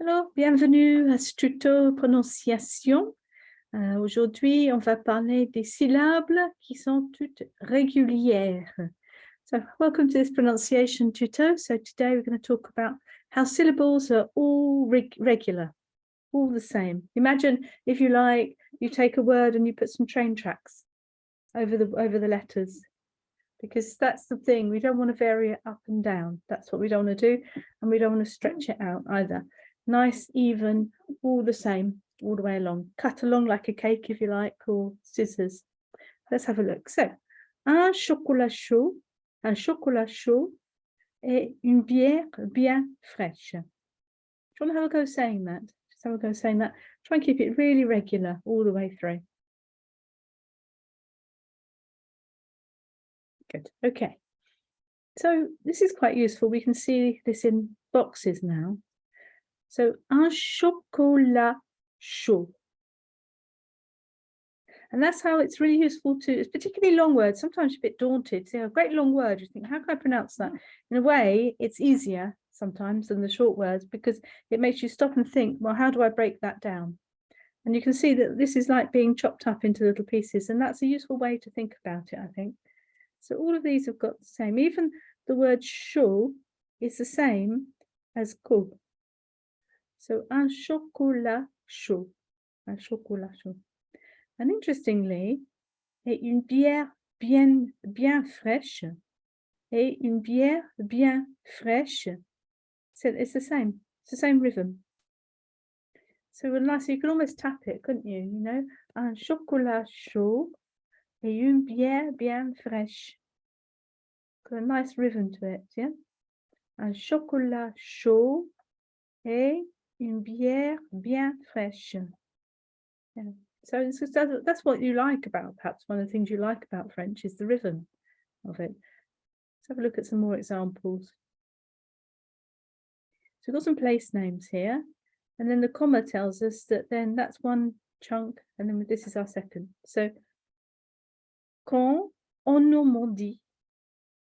Alors, bienvenue à ce tuto prononciation. Aujourd'hui, on va parler des syllabes qui sont toutes régulières. So, welcome to this pronunciation tuto. So today we're going to talk about how syllables are all regular, all the same. Imagine, if you like, you take a word and you put some train tracks over the letters, because that's the thing. We don't want to vary it up and down. That's what we don't want to do, and we don't want to stretch it out either. Nice, even, all the same, all the way along. Cut along like a cake, if you like, or scissors. Let's have a look. So, un chocolat chaud et une bière bien fraîche. Do you want to have a go saying that? Just have a go saying that. Try and keep it really regular all the way through. Good. Okay. So this is quite useful. We can see this in boxes now. So, un chocolat chaud. And that's how it's really useful to, it's particularly long words. Sometimes you're a bit daunted. See, a great long word, you think, how can I pronounce that? In a way, it's easier sometimes than the short words, because it makes you stop and think, well, how do I break that down? And you can see that this is like being chopped up into little pieces. And that's a useful way to think about it, I think. So all of these have got the same. Even the word chaud is the same as chaud. So, un chocolat chaud. Un chocolat chaud. And interestingly, et une bière bien fraîche. Et une bière bien fraîche. So it's the same. It's the same rhythm. So nice, you could almost tap it, couldn't you? You know, un chocolat chaud et une bière bien fraîche. Got a nice rhythm to it, yeah? Un chocolat chaud et une bière bien fraîche. Yeah. So that's what you like about, perhaps one of the things you like about French is the rhythm of it. Let's have a look at some more examples. So we've got some place names here, and then the comma tells us that then that's one chunk, and then this is our second. So, quand en Normandie,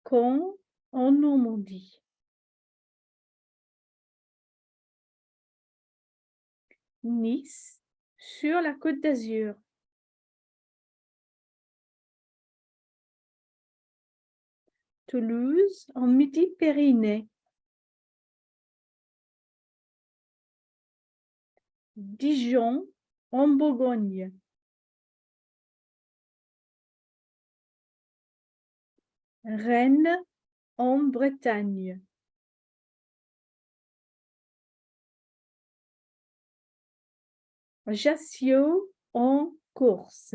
quand en Normandie. Nice, sur la Côte d'Azur. Toulouse, en Midi-Pyrénées. Dijon, en Bourgogne. Rennes, en Bretagne. Ajaccio, en Corse.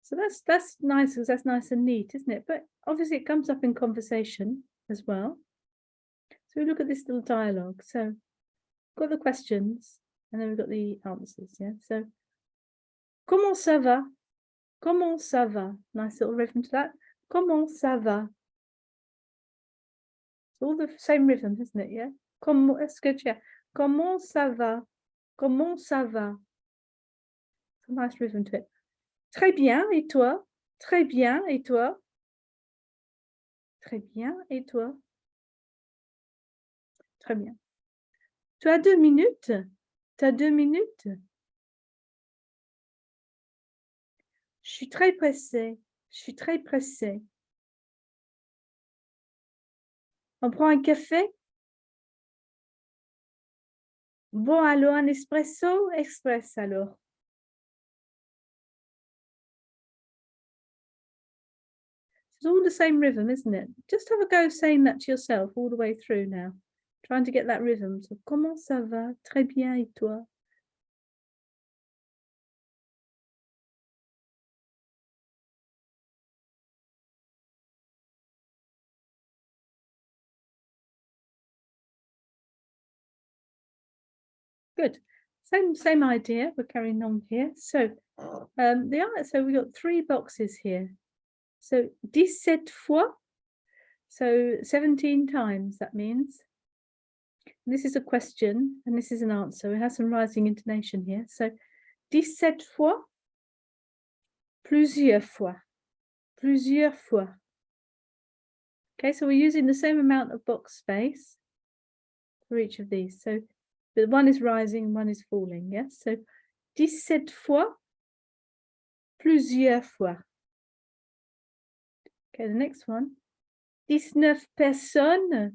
So that's nice, because that's nice and neat, isn't it? But obviously it comes up in conversation as well. So we look at this little dialogue. So we've got the questions, and then we've got the answers, yeah? So, comment ça va? Comment ça va? Nice little rhythm to that. Comment ça va? It's all the same rhythm, isn't it, yeah? Comment, that's good, yeah. Comment ça va? Comment ça va? It's a nice rhythm to it. Très bien, et toi? Très bien, et toi? Très bien, et toi? Très bien. Tu as 2 minutes? Tu as 2 minutes? Je suis très pressée. Je suis très pressée. On prend un café? Bon, alors un espresso? Express alors. It's all the same rhythm, isn't it? Just have a go saying that to yourself all the way through now. Trying to get that rhythm. So, comment ça va? Très bien, et toi? Good. Same idea. We're carrying on here. So, so we got 3 boxes here. So, 17 fois. So 17 times, that means. This is a question, and this is an answer. It has some rising intonation here. So, 17 fois, plusieurs fois, plusieurs fois. Okay, so we're using the same amount of box space for each of these. So but one is rising, one is falling. Yes. So 17 fois, plusieurs fois. Okay, the next one. 19 personnes,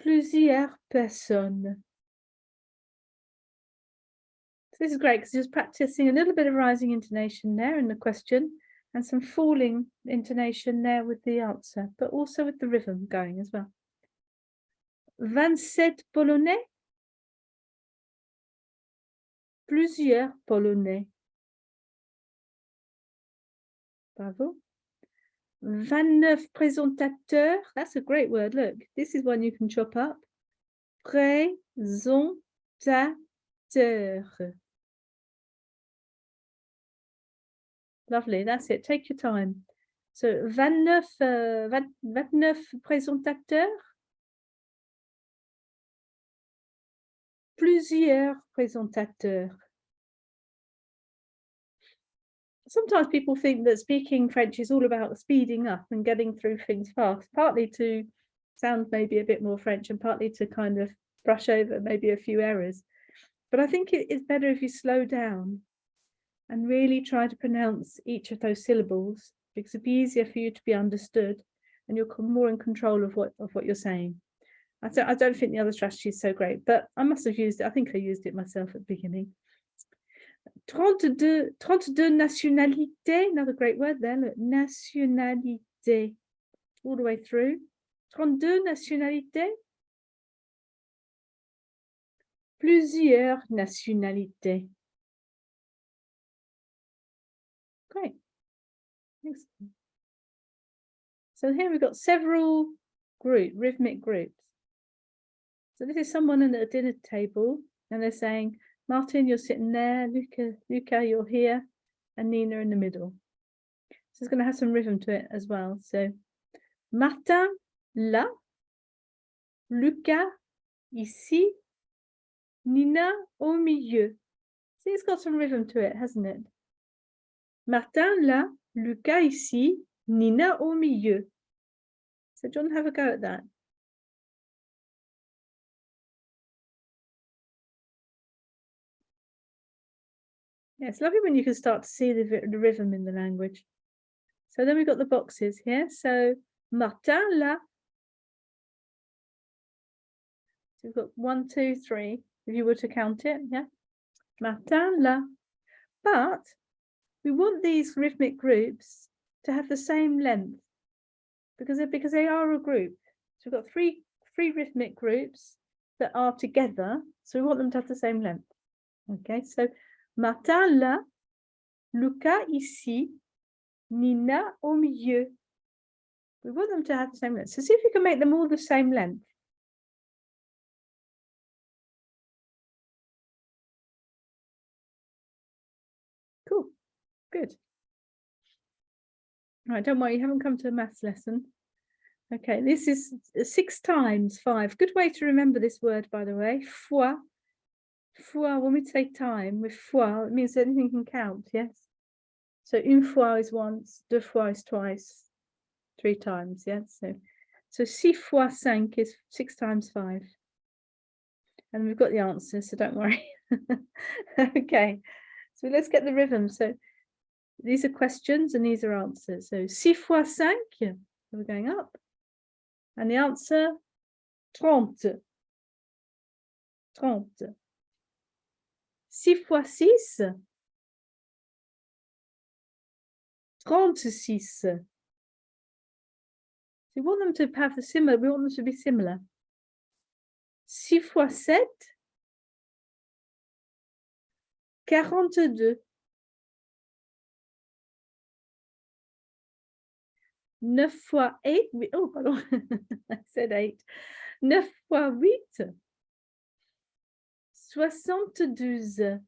plusieurs personnes. So this is great because you're just practicing a little bit of rising intonation there in the question and some falling intonation there with the answer, but also with the rhythm going as well. 27 Polonais, plusieurs Polonais. Bravo. 29 présentateurs. That's a great word. Look, this is one you can chop up. Présentateur. Lovely. That's it. Take your time. So 29 présentateurs. Plusieurs présentateurs. Sometimes people think that speaking French is all about speeding up and getting through things fast, partly to sound maybe a bit more French and partly to kind of brush over maybe a few errors. But I think it's better if you slow down and really try to pronounce each of those syllables, because it'd be easier for you to be understood and you're more in control of what you're saying. I don't think the other strategy is so great, but I must have used it. I think I used it myself at the beginning. 32 nationalités, another great word there, look, nationalité, all the way through. 32 nationalités. Plusieurs nationalités. Great. Excellent. So here we've got several rhythmic groups. So this is someone at a dinner table and they're saying, Martin, you're sitting there, Luca, you're here, and Nina in the middle. So it's going to have some rhythm to it as well. So Martin, là, Luca, ici, Nina, au milieu. See, it's got some rhythm to it, hasn't it? Martin, là, Luca, ici, Nina, au milieu. So do you want to have a go at that? Yeah, it's lovely when you can start to see the rhythm in the language. So then we've got the boxes here. So Martin, là. So we've got 1, 2, 3, if you were to count it, yeah. Martin, là. But we want these rhythmic groups to have the same length because they are a group. So we've got three rhythmic groups that are together. So we want them to have the same length. Okay, so Martin, là. Luca, ici. Nina, au milieu. We want them to have the same length. So see if you can make them all the same length. Cool, good. All right, don't worry, you haven't come to a maths lesson. Okay, this is 6 times 5. Good way to remember this word, by the way. Fois. Fois, when we say time with fois, it means anything can count, yes? So une fois is once, deux fois is twice, 3 times, yes? So 6 fois 5 is 6 times 5. And we've got the answer, so don't worry. Okay, so let's get the rhythm. So these are questions and these are answers. So 6 fois 5, so we're going up. And the answer, 30. 30. 6 fois 6, 36. We want them to have the similar, we want them to be similar. 6 fois 7, 42. 9 fois 8, oh pardon, I said 8. 9 fois 8, 72.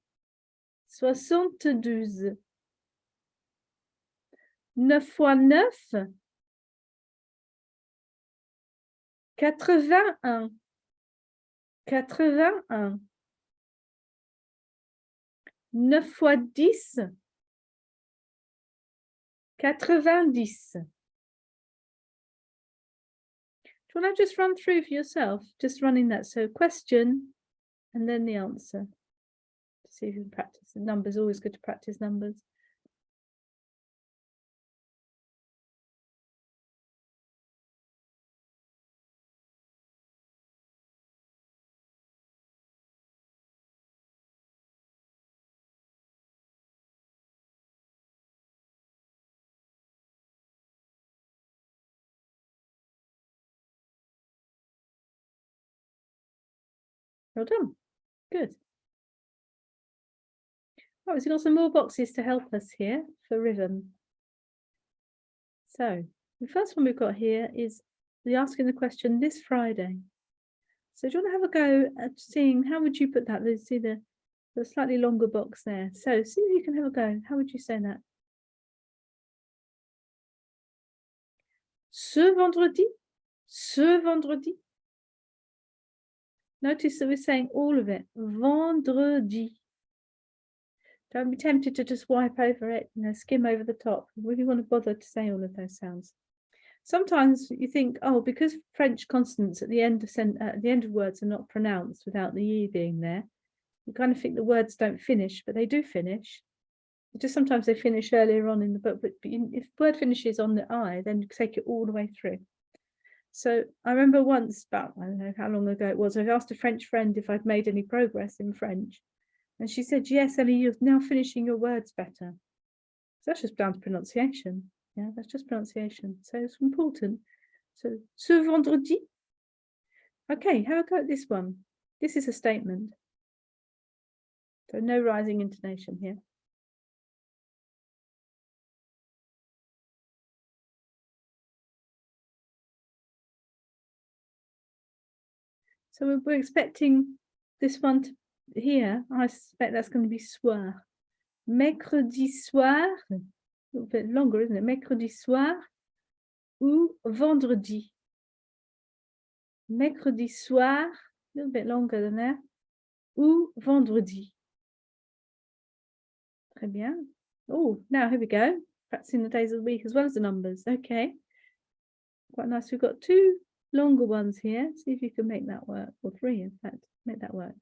72. 9 fois 9, 81. 81. 9 fois 10, 90. Do you want to just run through for yourself? Just running that. So question and then the answer. See if you can practice the numbers. Always good to practice numbers. Well done. Good. Right, we've got some more boxes to help us here for rhythm. So the first one we've got here is the asking the question this Friday. So do you want to have a go at seeing how would you put that? Let's see the slightly longer box there. So see if you can have a go. How would you say that? Ce vendredi. Ce vendredi. Notice that we're saying all of it. Vendredi. Don't be tempted to just wipe over it, skim over the top. We really want to bother to say all of those sounds. Sometimes you think, oh, because French consonants at the end of words are not pronounced without the E being there, you kind of think the words don't finish, but they do finish. Just sometimes they finish earlier on in the book, but if the word finishes on the I, then you take it all the way through. So I remember once, about, I don't know how long ago it was, I asked a French friend if I'd made any progress in French. And she said, yes, Ellie, you're now finishing your words better. So that's just down to pronunciation. Yeah, that's just pronunciation. So it's important. So, ce vendredi. Okay, have a go at this one. This is a statement. So no rising intonation here. So we're expecting this one to here. I suspect that's going to be soir. Mercredi soir. A little bit longer, isn't it? Mercredi soir ou vendredi. Mercredi soir, a little bit longer than that, ou vendredi. Très bien. Oh, now here we go. Practicing the days of the week as well as the numbers. Okay. Quite nice. We've got two longer ones here. See if you can make that work. Or three, in fact. Make that work.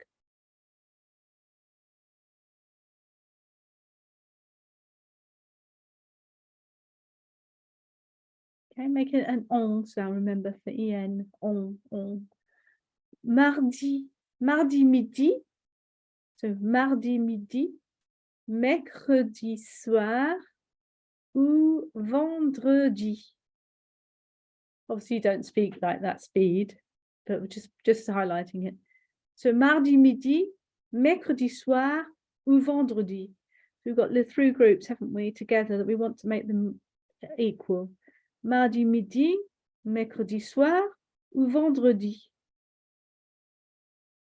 Okay, make it an on sound, remember, for en, on. Mardi, mardi midi. So mardi midi, mercredi soir ou vendredi. Obviously you don't speak like that speed, but we're just highlighting it. So mardi midi, mercredi soir ou vendredi. So we've got the three groups, haven't we, together, that we want to make them equal. Mardi midi, mercredi soir ou vendredi.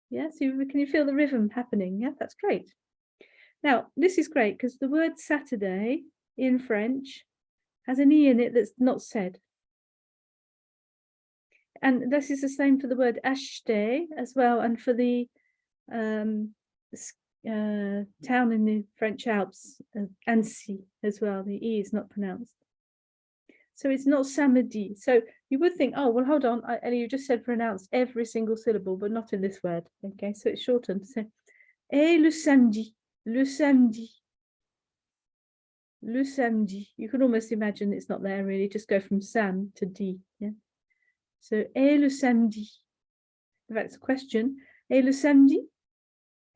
Yeah, so can you feel the rhythm happening? Yeah, that's great. Now, this is great because the word Saturday in French has an E in it that's not said. And this is the same for the word acheter as well, and for the town in the French Alps, Annecy as well. The E is not pronounced. So it's not samedi. So you would think, oh, well, hold on, Ellie, you just said pronounce every single syllable, but not in this word. Okay, so it's shortened. So, et le samedi, le samedi, le samedi. You can almost imagine it's not there really. Just go from sam to d. Yeah. So, et le samedi. In fact, it's a question. Et le samedi?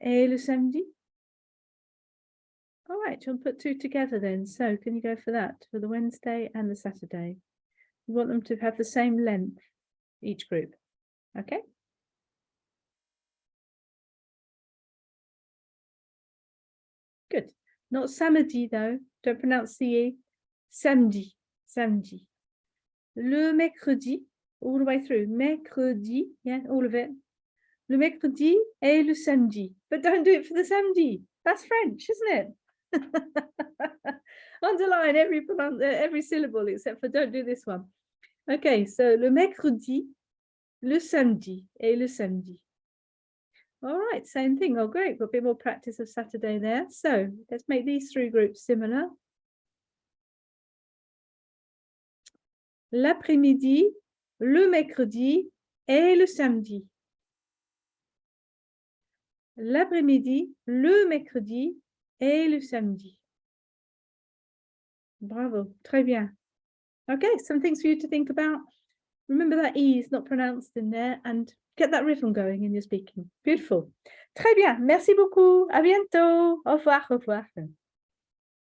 Et le samedi? All right, you'll put two together then. So can you go for that, for the Wednesday and the Saturday? You want them to have the same length, each group. Okay. Good. Not samedi though. Don't pronounce the E. Samedi. Samedi. Le mercredi, all the way through. Mercredi, yeah, all of it. Le mercredi et le samedi. But don't do it for the samedi. That's French, isn't it? Underline every syllable except for don't do this one. Okay, so le mercredi, le samedi et le samedi. All right, same thing. Oh, great. Got a bit more practice of Saturday there. So let's make these three groups similar. L'après-midi le mercredi et le samedi. L'après-midi, le mercredi et le samedi. Bravo, très bien. Okay, some things for you to think about. Remember that E is not pronounced in there and get that rhythm going in your speaking. Beautiful. Très bien, merci beaucoup. À bientôt. Au revoir, au revoir.